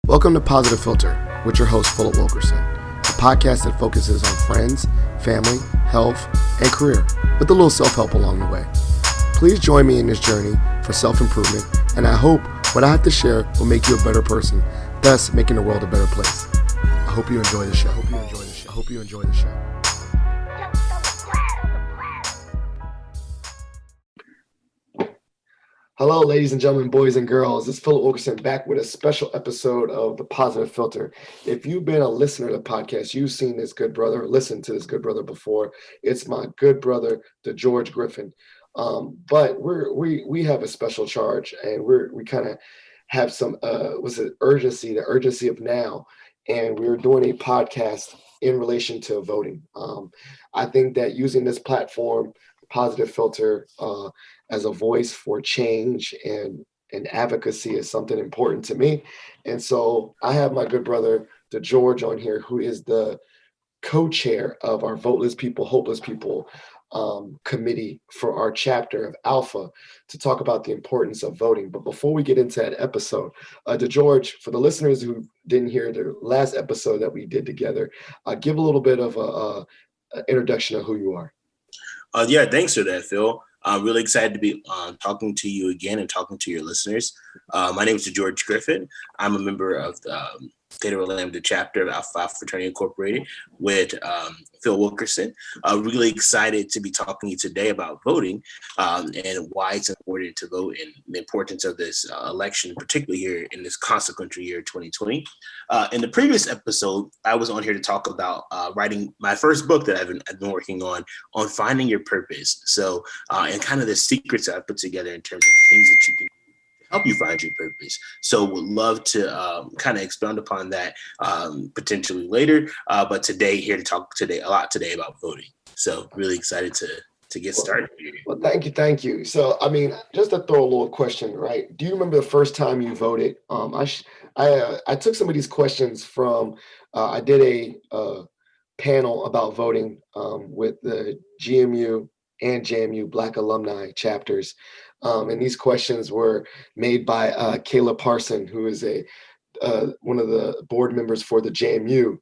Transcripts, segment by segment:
Welcome to Positive Philter with your host, Philip Wilkerson, a podcast that focuses on friends, family, health, and career, with a little self-help along the way. Please join me in this journey for self-improvement, and I hope what I have to share will make you a better person, thus making the world a better place. I hope you enjoy the show. I hope you enjoy the show. Hello, ladies and gentlemen, boys and girls. This is Philip Wilkerson back with a special episode of the Positive Philter. If you've been a listener to the podcast, you've seen this good brother, listened to this good brother before. It's my good brother, DeGeorge Griffin. But we have a special charge, and we kind of have some urgency, the urgency of now, and we're doing a podcast in relation to voting. I think that using this platform, Positive Philter, as a voice for change and advocacy is something important to me. And so I have my good brother, DeGeorge, on here, who is the co-chair of our Voteless People, Hopeless People committee for our chapter of Alpha, to talk about the importance of voting. But before we get into that episode, DeGeorge, for the listeners who didn't hear the last episode that we did together, give a little bit of an introduction of who you are. Yeah, thanks for that, Phil. I'm really excited to be talking to you again and talking to your listeners. My name is DeGeorge Griffin. I'm a member of the Theta Rho Lambda chapter of Alpha Phi Fraternity Incorporated with Phil Wilkerson. Really excited to be talking to you today about voting and why it's important to vote and the importance of this election, particularly here in this consequential year 2020. In the previous episode, I was on here to talk about writing my first book that I've been working on finding your purpose. So, and kind of the secrets I've put together in terms of things that you can help you find your purpose. So would love to kind of expound upon that potentially later. But today, here to talk a lot today about voting. So really excited to get started here. Well, thank you. So, I mean, just to throw a little question, right? Do you remember the first time you voted? I took some of these questions from, I did a panel about voting with the GMU and JMU Black alumni chapters. And these questions were made by Kayla Parson, who is one of the board members for the JMU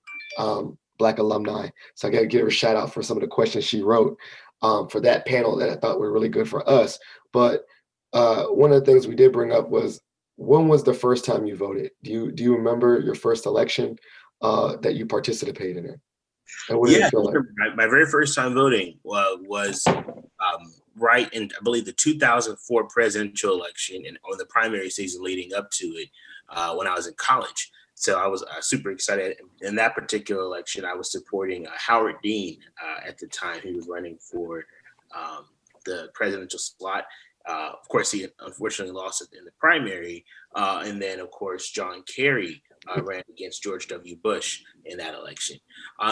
Black alumni. So I got to give her a shout out for some of the questions she wrote for that panel that I thought were really good for us. But one of the things we did bring up was, when was the first time you voted? Do you remember your first election that you participated in? And what did it feel like? My very first time voting was right in, I believe, the 2004 presidential election, and on the primary season leading up to it when I was in college. So I was super excited. In that particular election, I was supporting Howard Dean at the time. He was running for the presidential slot. Of course, he unfortunately lost it in the primary. And then, of course, John Kerry ran against George W. Bush in that election.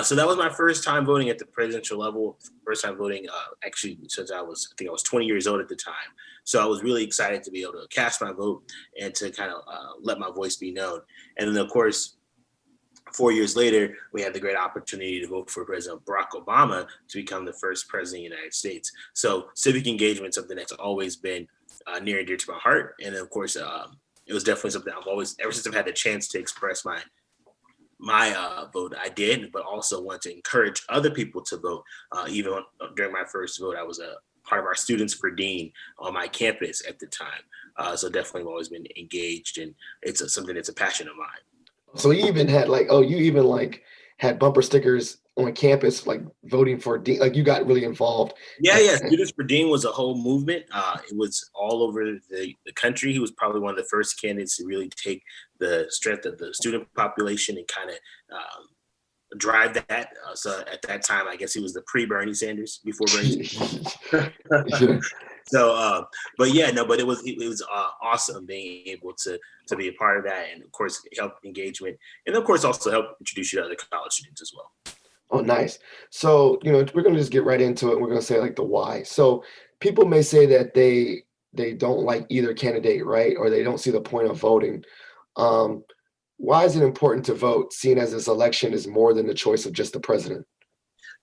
So that was my first time voting at the presidential level. First time voting, actually, since I was 20 years old at the time. So I was really excited to be able to cast my vote and to kind of let my voice be known. And then, of course, 4 years later, we had the great opportunity to vote for President Barack Obama to become the first president of the United States. So civic engagement is something that's always been near and dear to my heart. And of course, it was definitely something I've always, ever since I've had the chance to express my vote, I did, but also want to encourage other people to vote. Even during my first vote, I was a part of our Students for Dean on my campus at the time. So definitely I've always been engaged, and it's something that's a passion of mine. So you even had had bumper stickers on campus, like voting for Dean, like you got really involved. Yeah. Students for Dean was a whole movement. It was all over the country. He was probably one of the first candidates to really take the strength of the student population and kind of drive that. So at that time, I guess he was the pre-Bernie Sanders, before Bernie Sanders. So, but it was awesome being able to be a part of that, and of course help engagement, and of course also help introduce you to other college students as well. Oh, nice. So, we're going to just get right into it. We're going to say like the why. So people may say that they don't like either candidate, right? Or they don't see the point of voting. Why is it important to vote, seeing as this election is more than the choice of just the president?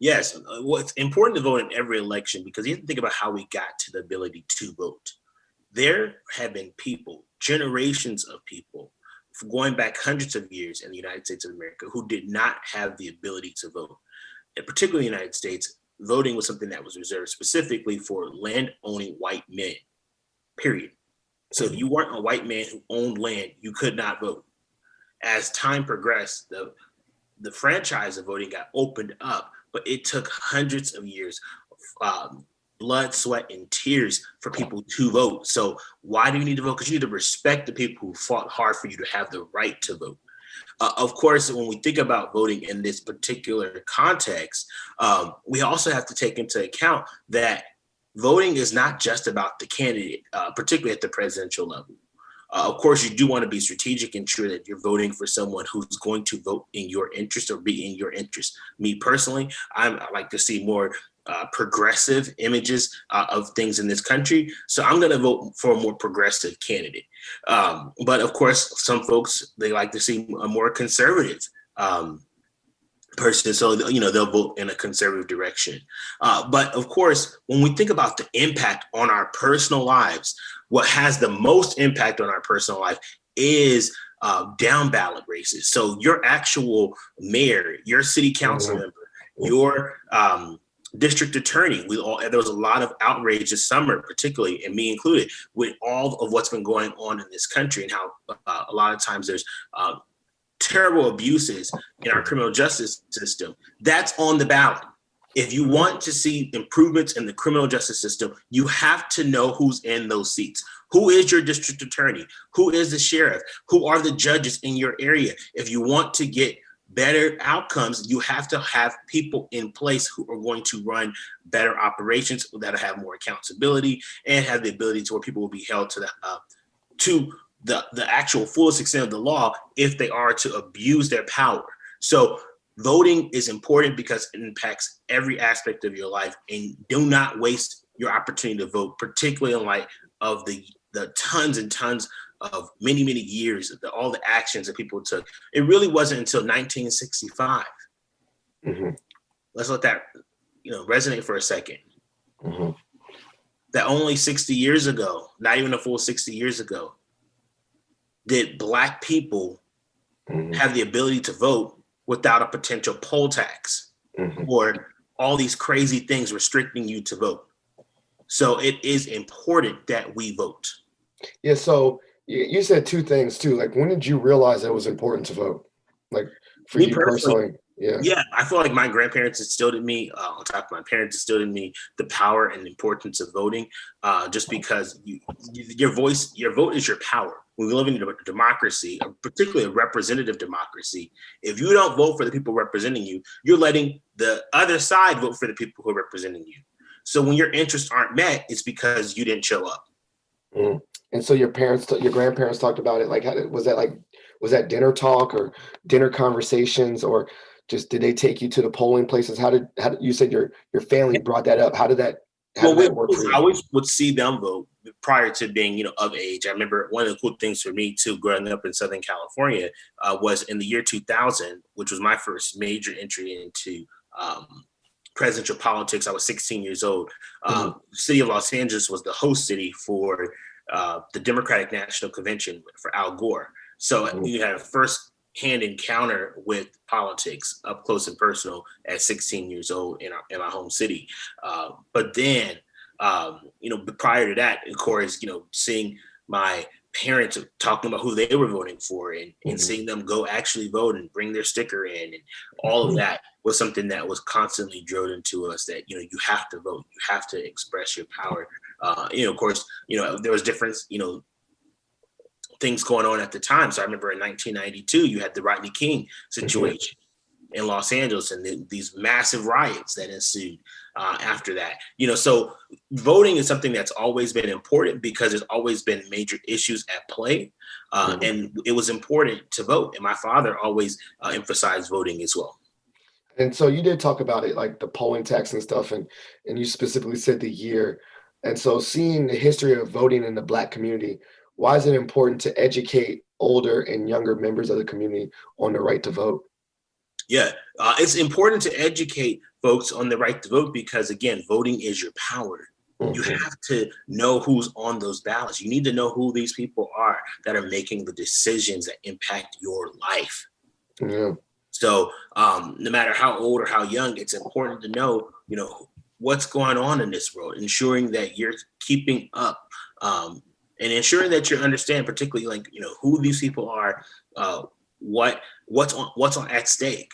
Yes, well, it's important to vote in every election because you have to think about how we got to the ability to vote. There have been people, generations of people, going back hundreds of years in the United States of America who did not have the ability to vote. And particularly in the United States, voting was something that was reserved specifically for land-owning white men, period. So if you weren't a white man who owned land, you could not vote. As time progressed, the franchise of voting got opened up, but it took hundreds of years of blood, sweat, and tears for people to vote. So why do you need to vote? Because you need to respect the people who fought hard for you to have the right to vote. Of course, when we think about voting in this particular context, we also have to take into account that voting is not just about the candidate, particularly at the presidential level. Of course, you do want to be strategic and ensure that you're voting for someone who's going to vote in your interest or be in your interest. Me personally, I like to see more progressive images of things in this country. So I'm going to vote for a more progressive candidate. But of course, some folks, they like to see a more conservative person. So, they'll vote in a conservative direction. But of course, when we think about the impact on our personal lives, what has the most impact on our personal life is down ballot races. So your actual mayor, your city council member, your district attorney. There was a lot of outrage this summer, particularly, and me included, with all of what's been going on in this country and how a lot of times there's terrible abuses in our criminal justice system. That's on the ballot. If you want to see improvements in the criminal justice system, you have to know who's in those seats. Who is your district attorney? Who is the sheriff? Who are the judges in your area? If you want to get better outcomes, you have to have people in place who are going to run better operations, that have more accountability and have the ability to where people will be held to the actual fullest extent of the law if they are to abuse their power. So voting is important because it impacts every aspect of your life, and do not waste your opportunity to vote, particularly in light of the tons and tons of many years of all the actions that people took. It really wasn't until 1965. Mm-hmm. Let's let that resonate for a second. Mm-hmm. That only 60 years ago, not even a full 60 years ago, did Black people have the ability to vote without a potential poll tax or all these crazy things restricting you to vote. So it is important that we vote. Yeah, so you said two things too. Like, when did you realize it was important to vote? Like, for you personally? Yeah, I feel like my grandparents instilled in me, on top of my parents instilled in me, the power and importance of voting, just because your vote is your power. When we live in a democracy, particularly a representative democracy, if you don't vote for the people representing you, you're letting the other side vote for the people who are representing you. So when your interests aren't met, it's because you didn't show up. Mm. And so your grandparents talked about it. Like, was that dinner talk or dinner conversations, or just did they take you to the polling places? How did you said your family brought that up? How did that work for you? I always would see them vote prior to being, of age. I remember one of the cool things for me too, growing up in Southern California, was in the year 2000, which was my first major entry into presidential politics. I was 16 years old. The city of Los Angeles was the host city for the Democratic National Convention for Al Gore. So you had a first-hand encounter with politics up close and personal at 16 years old in my home city. But then, prior to that, of course, seeing my parents talking about who they were voting for and seeing them go actually vote and bring their sticker in, and all of that was something that was constantly drilled into us, that, you have to vote, you have to express your power. Of course, there was different, things going on at the time. So I remember in 1992, you had the Rodney King situation in Los Angeles, and these massive riots that ensued after that. So voting is something that's always been important because there's always been major issues at play, and it was important to vote. And my father always emphasized voting as well. And so you did talk about it, like the polling tax and stuff, and you specifically said the year. And so, seeing the history of voting in the Black community, why is it important to educate older and younger members of the community on the right to vote? Yeah, it's important to educate folks on the right to vote because, again, voting is your power. You Mhm. have to know who's on those ballots. You need to know who these people are that are making the decisions that impact your life. Yeah. So no matter how old or how young, it's important to know, what's going on in this world, ensuring that you're keeping up, and ensuring that you understand, particularly like, who these people are, uh, what's on at stake,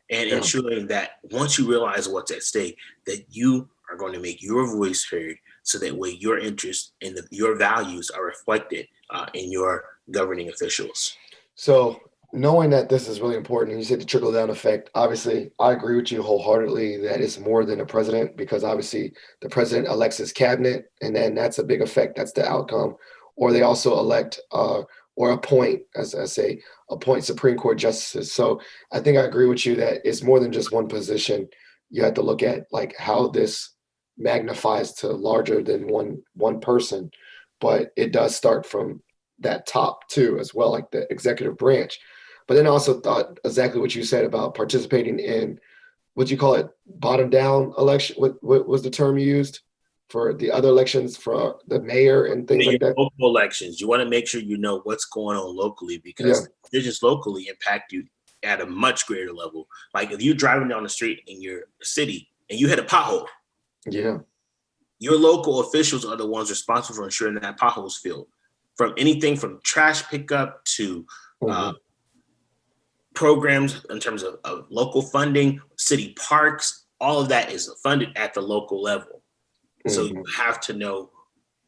and Yeah. ensuring that once you realize what's at stake, that you are going to make your voice heard, so that way your interests and your values are reflected in your governing officials. So knowing that this is really important, and you said the trickle down effect, obviously I agree with you wholeheartedly that it's more than a president, because obviously the president elects his cabinet, and then that's a big effect. That's the outcome. Or they also elect or appoint, as I say, appoint Supreme Court justices. So I think I agree with you that it's more than just one position. You have to look at like how this magnifies to larger than one person, but it does start from that top too as well, like the executive branch. But then I also thought exactly what you said about participating in, what you call it, bottom down election. What was the term you used for the other elections for the mayor and things Your like that? local elections, you want to make sure you know what's going on locally, Yeah, because decisions locally impact you at a much greater level. Like if you're driving down the street in your city and you hit a pothole, yeah, your local officials are the ones responsible for ensuring that pothole's filled. From anything from trash pickup to uh, hmm, programs in terms of local funding, city parks, all of that is funded at the local level. So you hmm. have to know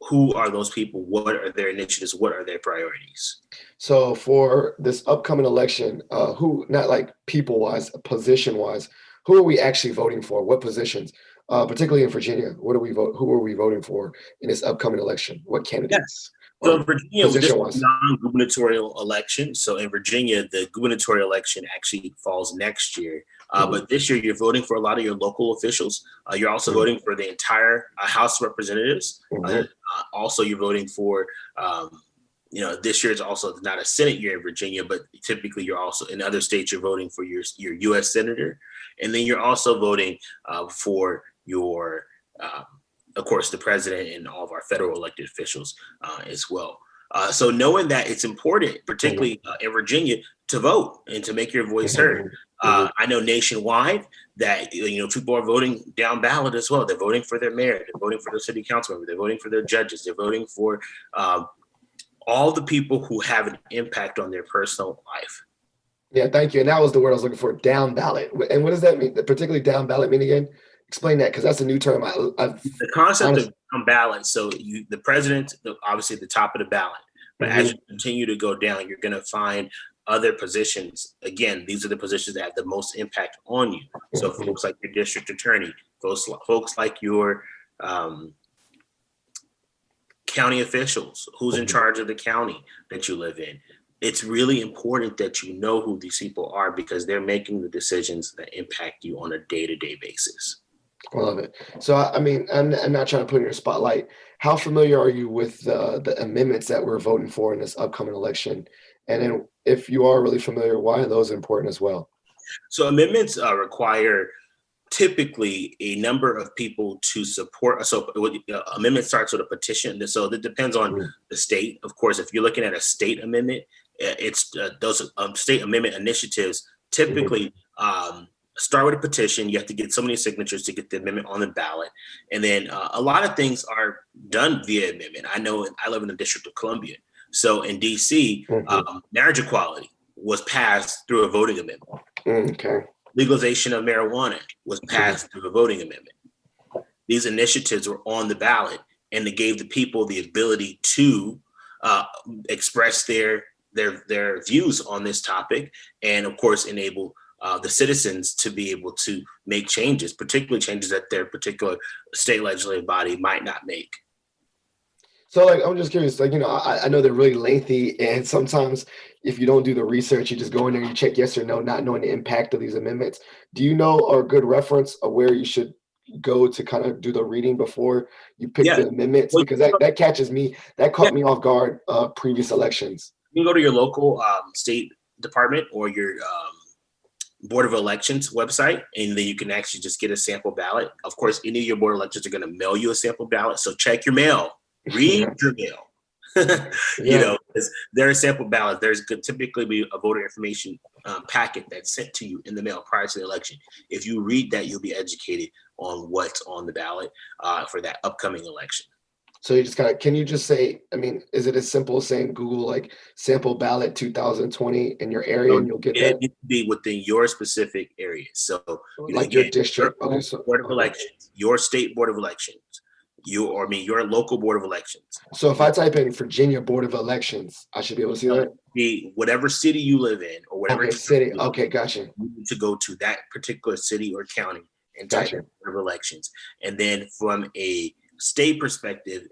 who are those people, what are their initiatives, what are their priorities. So for this upcoming election, who, not like people wise, position wise, who are we actually voting for? What positions? Particularly in Virginia, what do we vote? Who are we voting for in this upcoming election? What candidates So or in Virginia, this position is a wise? non-gubernatorial election. So in Virginia, the gubernatorial election actually falls next year. Hmm, But this year, you're voting for a lot of your local officials. You're also hmm, voting for the entire House of Representatives. hmm, Also, you're voting for, this year is also not a Senate year in Virginia, but typically you're also in other states, you're voting for your U.S. Senator. And then you're also voting for your um, of course, the president and all of our federal elected officials as well. So knowing that it's important, hmm, particularly in Virginia, to vote and to make your voice heard. hmm, hmm. I know nationwide that people are voting down ballot as well. They're voting for their mayor, they're voting for their city council member, they're voting for their judges, they're voting for all the people who have an impact on their personal life. Yeah, thank you. And that was the word I was looking for, down ballot. And what does that mean? Particularly down ballot mean again? Explain that, because that's a new term. I've The concept of honestly. down ballot. So the president, obviously the top of the ballot, but as you Hmm, continue to go down, you're going to find other positions. Again, these are the positions that have the most impact on you. So hmm, folks like your district attorney, folks like your um, county officials, who's in hmm. charge of the county that you live in. It's really important that you know who these people are, because they're making the decisions that impact you on a day-to-day basis. I love it. So, I mean, I'm not trying to put you in your spotlight. How familiar are you with the amendments that we're voting for in this upcoming election? And then, if you are really familiar, why are those important as well? So amendments require typically a number of people to support. So amendment starts with a petition. So that depends on Mm, the state. Of course, if you're looking at a state amendment, it's those state amendment initiatives mhm, typically start with a petition. You have to get so many signatures to get the amendment on the ballot. And then a lot of things are done via amendment. I know I live in the District of Columbia. So in DC, mhm. marriage equality was passed through a voting amendment. Okay. Legalization of marijuana was Mhm. passed through a voting amendment. These initiatives were on the ballot, and they gave the people the ability to uh, express their views on this topic, and of course, enable the citizens to be able to make changes, particularly changes that their particular state legislative body might not make. So, like, I'm just curious. Like, I know they're really lengthy, and sometimes if you don't do the research, you just go in there and you check yes or no, not knowing the impact of these amendments. Do you know a good reference of where you should go to kind of do the reading before you pick Yeah, the amendments? well, Because that catches me. That yeah, caught me off guard. Previous elections. you can go to your local state department or your Board of Elections website, and then you can actually just get a sample ballot. Of course, any of your board of elections are going to mail you a sample ballot, so check your mail, read your mail. Because there are sample ballots. There's could typically be a voter information packet that's sent to you in the mail prior to the election. If you read that, you'll be educated on what's on the ballot for that upcoming election. So you just can you just say, I mean, is it as simple as saying Google like sample ballot 2020 in your area and you'll get that? It needs to be within your specific area. So, like your district, board of elections, your state board of elections, your local board of elections. So if I type in Virginia Board of Elections, I should be able to see that? Whatever city you live in or whatever city. Okay, gotcha. You need to go to that particular city or county and type in Board of Elections. And then from a state perspective,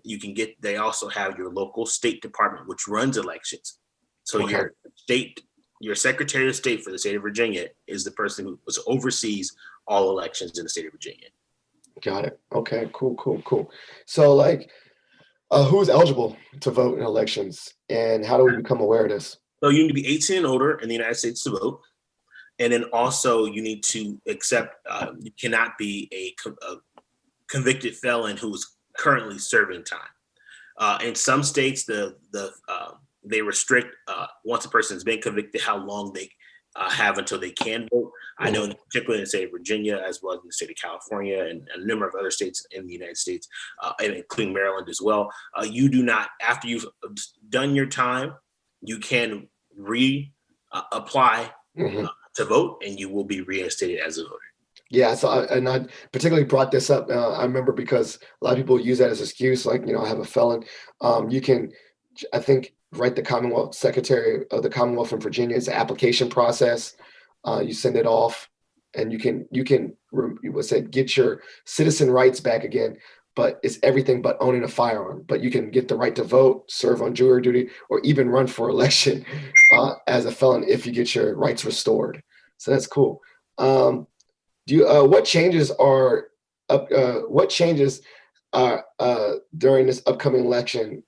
they also have your local state department, which runs elections. So your Secretary of State for the state of Virginia is the person who oversees all elections in the state of Virginia. Got it. Okay, cool. So like, who's eligible to vote in elections and how do we become aware of this? So you need to be 18 and older in the United States to vote. And then also you need to accept, you cannot be a convicted felon who is currently serving time. In some states, they restrict once a person has been convicted how long they have until they can vote. I know, particularly in the state of Virginia, as well as in the state of California and a number of other states in the United States, and including Maryland as well. You do not, after you've done your time, you can apply to vote, and you will be reinstated as a voter. Yeah, so I particularly brought this up. I remember because a lot of people use that as an excuse, like, I have a felon. You can, I think, write the Commonwealth Secretary of the Commonwealth in Virginia. It's an application process. You send it off, and you can get your citizen rights back again. But it's everything but owning a firearm. But you can get the right to vote, serve on jury duty, or even run for election as a felon if you get your rights restored. So that's cool. What changes are during this upcoming election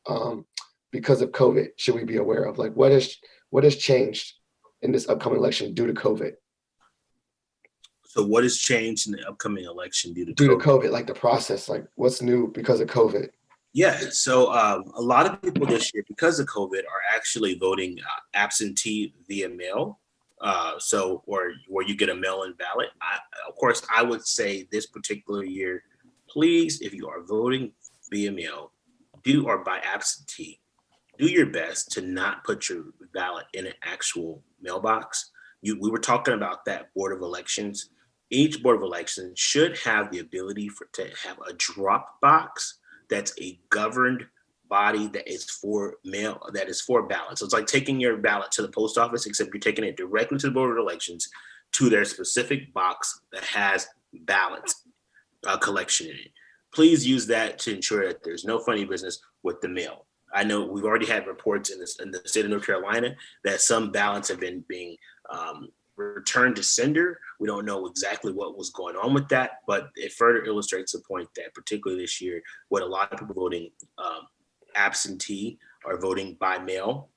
because of COVID should we be aware of? Like what has changed in this upcoming election due to COVID? So what has changed in the upcoming election due to COVID? Like the process, like what's new because of COVID? Yeah, so a lot of people this year, because of COVID, are actually voting absentee via mail. So where you get a mail-in ballot. Of course, I would say this particular year, please, if you are voting via mail, or by absentee, do your best to not put your ballot in an actual mailbox. We were talking about that Board of Elections. Each Board of Elections should have the ability to have a drop box that's a governed body that is for mail, that is for ballots. So it's like taking your ballot to the post office, except you're taking it directly to the Board of Elections to their specific box that has ballots collection in it. Please use that to ensure that there's no funny business with the mail. I know we've already had reports in the state of North Carolina that some ballots have been being returned to sender. We don't know exactly what was going on with that, but it further illustrates the point that particularly this year, what a lot of people voting absentee or voting by mail,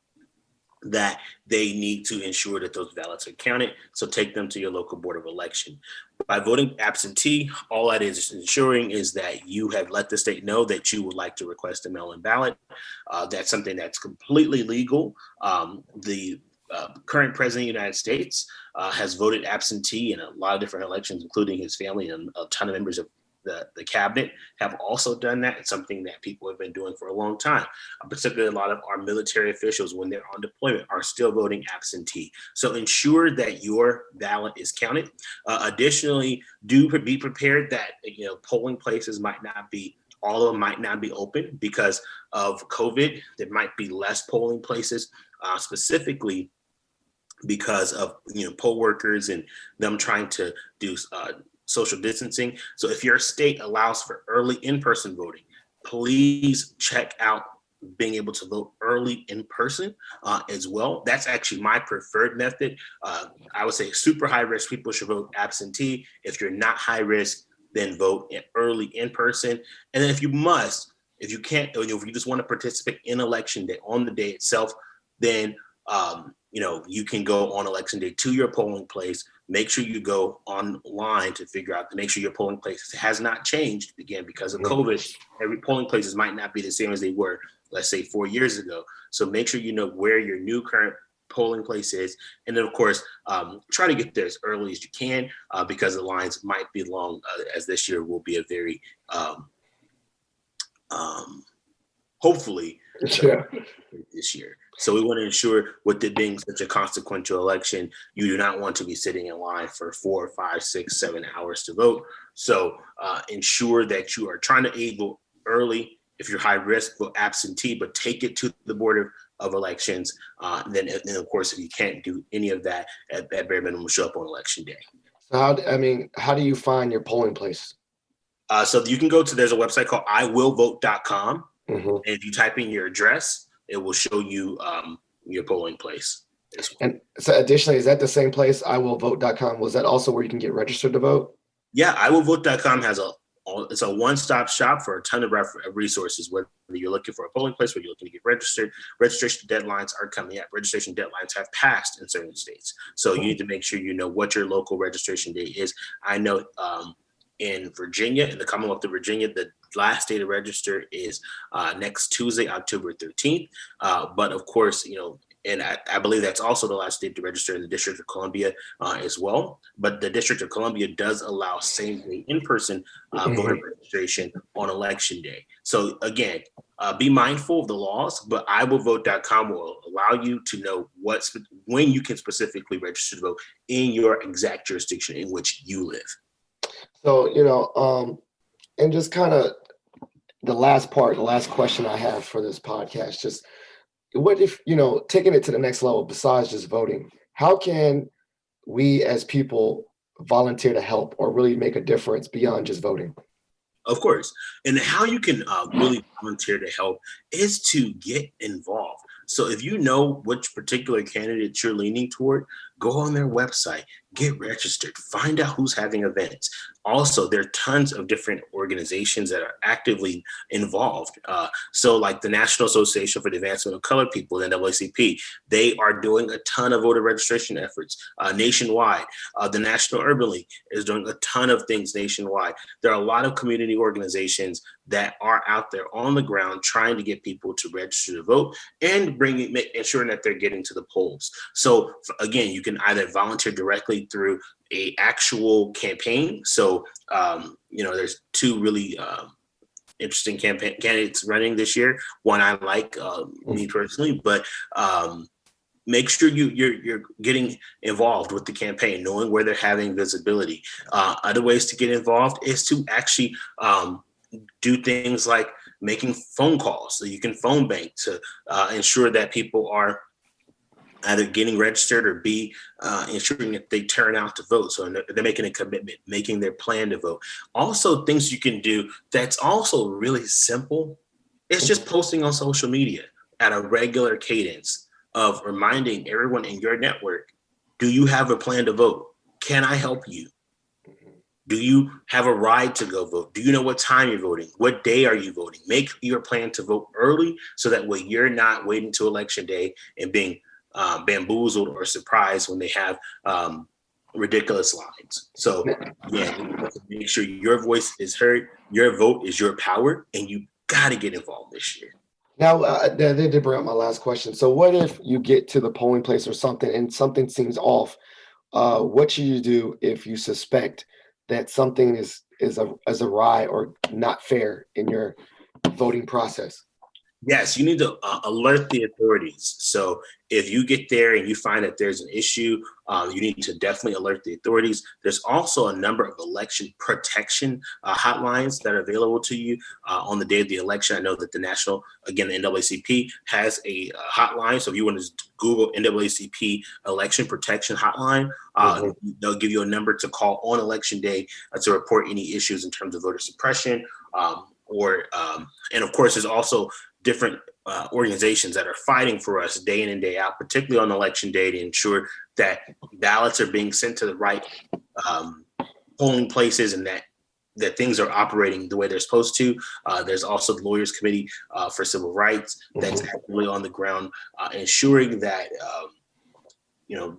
that they need to ensure that those ballots are counted. So take them to your local Board of Election. By voting absentee, all that is ensuring is that you have let the state know that you would like to request a mail-in ballot. That's something that's completely legal. The current president of the United States has voted absentee in a lot of different elections, including his family, and a ton of members of the cabinet have also done that. It's something that people have been doing for a long time. Particularly a lot of our military officials, when they're on deployment, are still voting absentee. So ensure that your ballot is counted. Additionally, do be prepared that polling places all of them might not be open because of COVID. There might be less polling places, specifically because of poll workers and them trying to do social distancing. So if your state allows for early in-person voting, please check out being able to vote early in person as well. That's actually my preferred method. I would say super high risk people should vote absentee. If you're not high risk, then vote early in person. And then if you can't, if you just want to participate in election day on the day itself, then you can go on election day to your polling place, make sure you go online to figure out to make sure your polling place has not changed again because of COVID. Every polling places might not be the same as they were, let's say 4 years ago. So make sure you know where your new current polling place is. And then of course, try to get there as early as you can because the lines might be long as this year will be a very, hopefully this year. So we want to ensure with it being such a consequential election, you do not want to be sitting in line for 4, 5, 6, 7 hours to vote. So ensure that you are trying to aid vote early. If you're high risk, vote absentee, but take it to the Board of Elections. Then of course, if you can't do any of that, at bare minimum, show up on election day. So how do you find your polling place? So you can go to, there's a website called iwillvote.com. And if you type in your address, it will show you your polling place. And so additionally, is that the same place, iwillvote.com? Was that also where you can get registered to vote? Yeah, iwillvote.com has it's a one-stop shop for a ton of resources, whether you're looking for a polling place, whether you're looking to get registered. Registration deadlines are coming up. Registration deadlines have passed in certain states. So you need to make sure you know what your local registration date is. I know in Virginia, in the Commonwealth of Virginia, the last day to register is next Tuesday, October 13th. But of course, and I believe that's also the last day to register in the District of Columbia as well. But the District of Columbia does allow same day in-person voter registration on election day. So again, be mindful of the laws, but iwillvote.com will allow you to know when you can specifically register to vote in your exact jurisdiction in which you live. So, and just kind of the last question I have for this podcast, just what if, taking it to the next level, besides just voting, how can we as people volunteer to help or really make a difference beyond just voting? Of course. And how you can really volunteer to help is to get involved. So if you know which particular candidate you're leaning toward, go on their website, get registered, find out who's having events. Also, there are tons of different organizations that are actively involved. So like the National Association for the Advancement of Colored People, the NAACP, they are doing a ton of voter registration efforts nationwide. The National Urban League is doing a ton of things nationwide. There are a lot of community organizations that are out there on the ground trying to get people to register to vote and ensuring that they're getting to the polls. So again, you can either volunteer directly through a actual campaign. So, there's two really interesting candidates running this year. One I like, me personally, but make sure you're getting involved with the campaign, knowing where they're having visibility. Other ways to get involved is to actually do things like making phone calls. So you can phone bank to ensure that people are either getting registered or ensuring that they turn out to vote. So they're making a commitment, making their plan to vote. Also, things you can do that's also really simple. It's just posting on social media at a regular cadence of reminding everyone in your network, do you have a plan to vote? Can I help you? Do you have a ride to go vote? Do you know what time you're voting? What day are you voting? Make your plan to vote early so that way you're not waiting to election day and being bamboozled or surprised when they have ridiculous lines. So yeah, make sure your voice is heard. Your vote is your power, and you got to get involved this year. Now, they did bring up my last question. So what if you get to the polling place or something and something seems off? What should you do if you suspect that something is awry or not fair in your voting process? Yes, you need to alert the authorities. So if you get there and you find that there's an issue, you need to definitely alert the authorities. There's also a number of election protection hotlines that are available to you on the day of the election. I know that the NAACP has a hotline. So if you want to Google NAACP election protection hotline, they'll give you a number to call on election day to report any issues in terms of voter suppression. And of course, there's also different organizations that are fighting for us day in and day out, particularly on election day, to ensure that ballots are being sent to the right polling places and that things are operating the way they're supposed to. There's also the Lawyers Committee for Civil Rights that's actively on the ground, ensuring that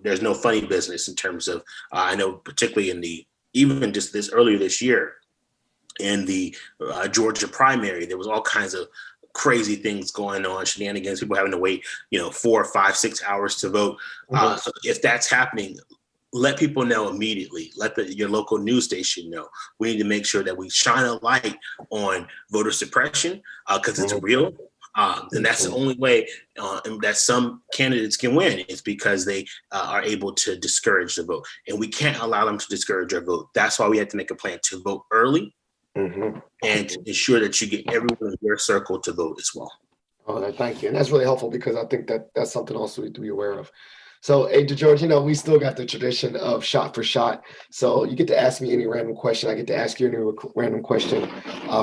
there's no funny business in terms of, I know particularly even just this earlier this year in the Georgia primary, there was all kinds of crazy things going on, shenanigans, people having to wait, 4, 5, 6 hours to vote. So if that's happening, let people know immediately. Let your local news station know. We need to make sure that we shine a light on voter suppression because it's real. And that's the only way that some candidates can win is because they are able to discourage the vote. And we can't allow them to discourage our vote. That's why we have to make a plan to vote early and to ensure that you get everyone in your circle to vote as well. Oh, thank you. And that's really helpful because I think that's something also we need to be aware of. So, hey, DeGeorge, we still got the tradition of shot for shot. So you get to ask me any random question. I get to ask you any random question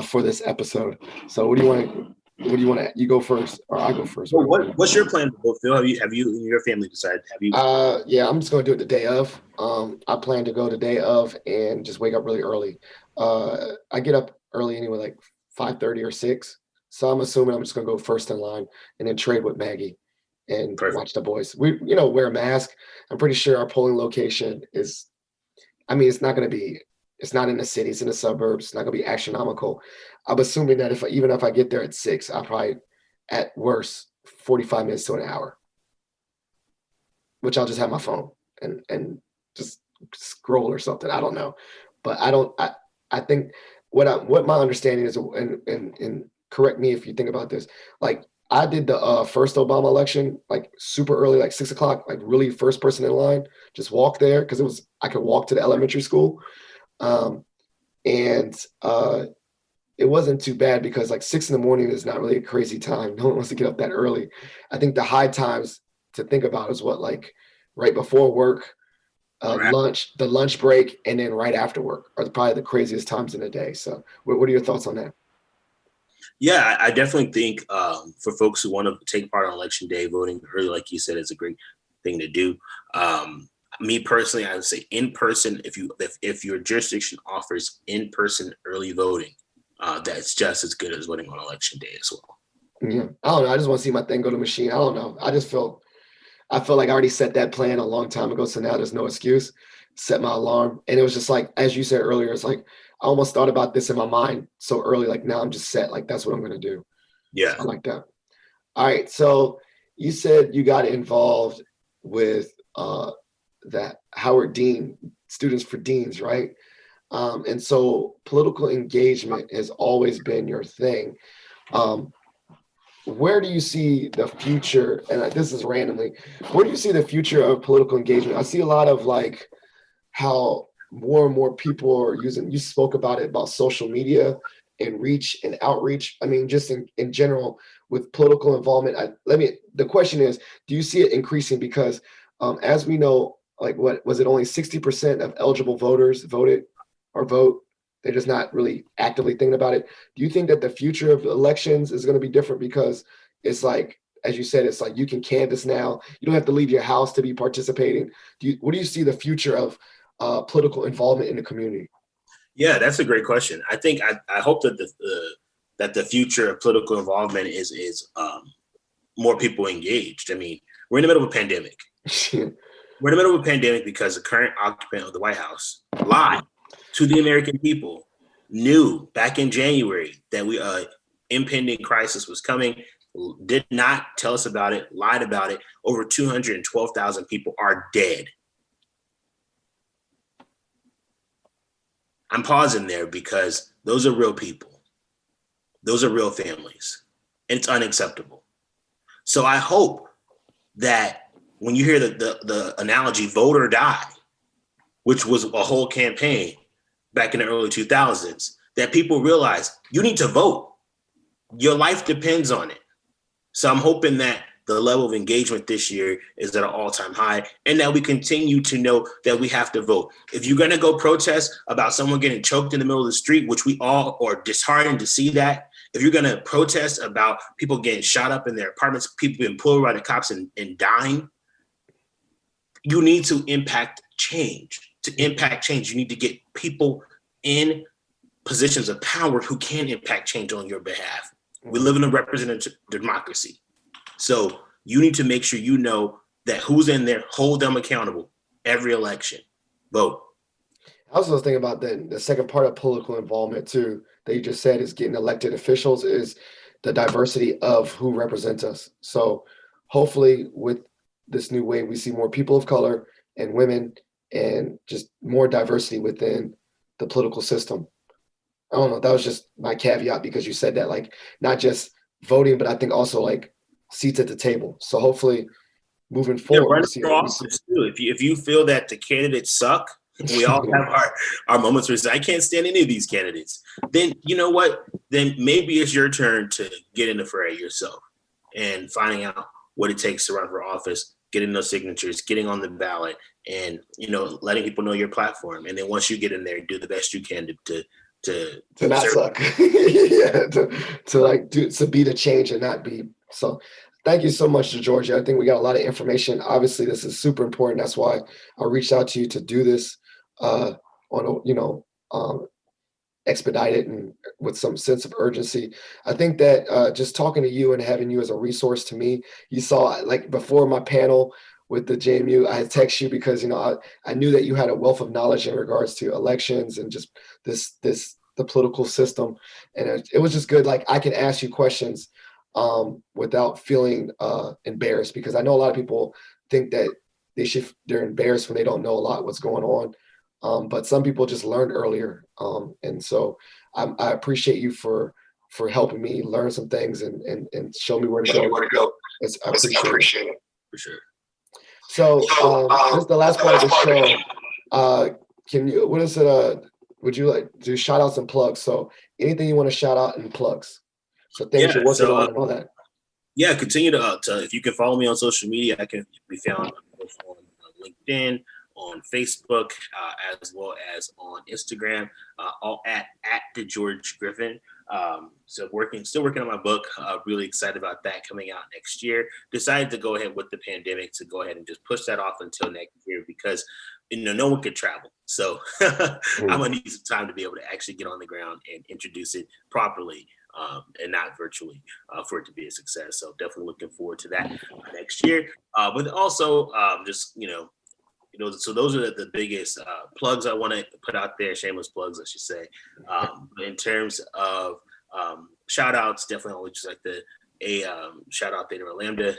for this episode. So what do you want to, you go first or I go first? Well, what's your plan to vote, Phil? Have you and your family decided? Yeah, I'm just going to do it the day of. I plan to go the day of and just wake up really early. I get up early anyway, like 5:30 or 6. So I'm assuming I'm just going to go first in line and then trade with Maggie and watch the boys. We, wear a mask. I'm pretty sure our polling location it's not going to be, it's not in the city, it's in the suburbs. It's not going to be astronomical. I'm assuming that even if I get there at 6, I'll probably, at worst, 45 minutes to an hour, which I'll just have my phone and just scroll or something. I don't know, but I think what my understanding is, and correct me if you think about this, like I did the first Obama election, like super early, like 6 o'clock, like really first person in line, just walk there. Cause I could walk to the elementary school. It wasn't too bad because like 6 a.m. is not really a crazy time. No one wants to get up that early. I think the high times to think about is what, like right before work, lunch, the lunch break, and then right after work are probably the craziest times in the day. So what are your thoughts on that? Yeah, I definitely think for folks who want to take part on election day, voting early, like you said, is a great thing to do. Me personally, I would say in person, if your jurisdiction offers in-person early voting, that's just as good as voting on election day as well. Yeah, I don't know. I just want to see my thing go to machine. I don't know. I feel like I already set that plan a long time ago. So now there's no excuse. Set my alarm. And it was just like, as you said earlier, it's like, I almost thought about this in my mind so early. Like now I'm just set. Like that's what I'm going to do. Yeah. So I like that. All right. So you said you got involved with that Howard Dean, Students for Deans, right? And so political engagement has always been your thing. Where do you see the future? And this is randomly, where do you see the future of political engagement? I see a lot of like how more and more people are using, you spoke about it, about social media and reach and outreach. I mean, just in general with political involvement, the question is, do you see it increasing? Because as we know, like what was it, only 60% of eligible voters voted or vote? They're just not really actively thinking about it. Do you think that the future of elections is going to be different because it's like, as you said, it's like you can canvass now. You don't have to leave your house to be participating. What do you see the future of political involvement in the community? Yeah, that's a great question. I think I hope that the future of political involvement is more people engaged. I mean, we're in the middle of a pandemic. We're in the middle of a pandemic because the current occupant of the White House lied to the American people, knew back in January that impending crisis was coming, did not tell us about it, lied about it. Over 212,000 people are dead. I'm pausing there because those are real people. Those are real families, and it's unacceptable. So I hope that when you hear the analogy vote or die, which was a whole campaign back in the early 2000s, that people realize you need to vote. Your life depends on it. So I'm hoping that the level of engagement this year is at an all-time high and that we continue to know that we have to vote. If you're going to go protest about someone getting choked in the middle of the street, which we all are disheartened to see that, if you're going to protest about people getting shot up in their apartments, people being pulled by the cops and dying, you need to impact change. To impact change, you need to get people in positions of power who can impact change on your behalf. We live in a representative democracy. So you need to make sure you know that who's in there, hold them accountable every election. Vote. I also was thinking about the second part of political involvement too that you just said is getting elected officials is the diversity of who represents us. So hopefully with this new wave, we see more people of color and women and just more diversity within the political system. I don't know. That was just my caveat because you said that, like, not just voting, but I think also like seats at the table. So hopefully moving Yeah, forward, running for office too. If you feel that the candidates suck, we all have our moments where I can't stand any of these candidates. Then you know what? Then maybe it's your turn to get in the fray yourself and finding out what it takes to run for office, getting those signatures, getting on the ballot, and letting people know your platform. And then once you get in there, do the best you can to not suck. Yeah, to be the change and not be so. Thank you so much, Georgia. I think we got a lot of information. Obviously, this is super important. That's why I reached out to you to do this expedited and with some sense of urgency. I think that just talking to you and having you as a resource to me, you saw like before my panel with the JMU, I had text you because I knew that you had a wealth of knowledge in regards to elections and just the political system, and it was just good. Like I can ask you questions without feeling embarrassed, because I know a lot of people think that they're embarrassed when they don't know a lot what's going on. But some people just learned earlier. And so I appreciate you for helping me learn some things and show me where to go. I appreciate it. For sure. So this is the last part of the show. Would you like to do shout outs and plugs? So anything you want to shout out and plugs. So things you're working on and all that. Yeah, continue to if you can follow me on social media, I can be found on LinkedIn, on Facebook, as well as on Instagram, all at DeGeorge Griffin. Still working on my book. Really excited about that coming out next year. Decided to go ahead with the pandemic to go ahead and just push that off until next year because no one could travel. So I'm gonna need some time to be able to actually get on the ground and introduce it properly. And not virtually for it to be a success. So definitely looking forward to that next year. But also so those are the biggest plugs I want to put out there, shameless plugs, I should say. But in terms of shout outs, definitely always just like shout out Theta Lambda,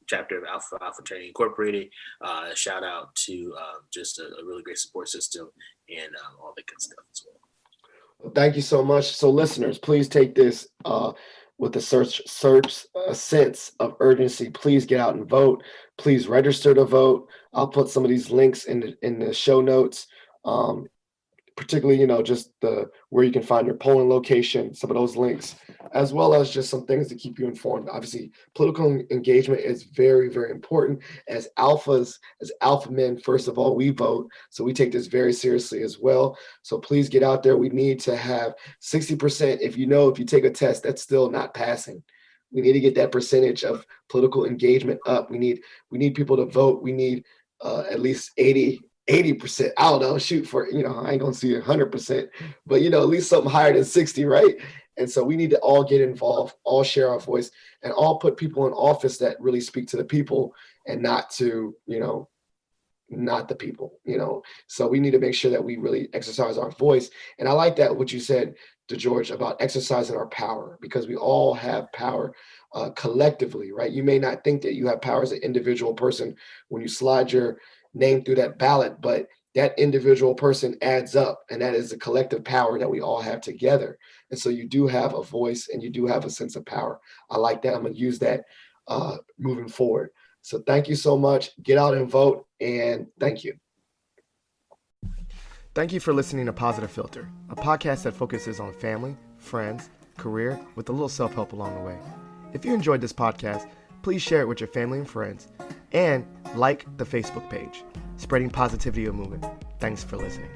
chapter of Alpha Fraternity Incorporated. Shout out to just a really great support system and all that good stuff as well. Well, thank you so much. So listeners, please take this with a sense of urgency. Please get out and vote. Please register to vote. I'll put some of these links in the show notes, particularly, just where you can find your polling location, some of those links, as well as just some things to keep you informed. Obviously, political engagement is very, very important. As alphas, as alpha men, first of all, we vote. So we take this very seriously as well. So please get out there. We need to have 60%. If you take a test, that's still not passing. We need to get that percentage of political engagement up. We need people to vote. We need at least 80%. I don't know, shoot for, I ain't gonna see 100%, but at least something higher than 60, right? And so we need to all get involved, all share our voice, and all put people in office that really speak to the people and not to, not the people, So we need to make sure that we really exercise our voice. And I like that what you said, DeGeorge, about exercising our power, because we all have power collectively, right? You may not think that you have power as an individual person when you slide your name through that ballot, but that individual person adds up, and that is the collective power that we all have together. And so you do have a voice and you do have a sense of power. I like that. I'm going to use that moving forward. So thank you so much. Get out and vote, and thank you. Thank you for listening to Positive Philter, a podcast that focuses on family, friends, career, with a little self-help along the way. If you enjoyed this podcast, please share it with your family and friends, and like the Facebook page, Spreading Positivity of Movement. Thanks for listening.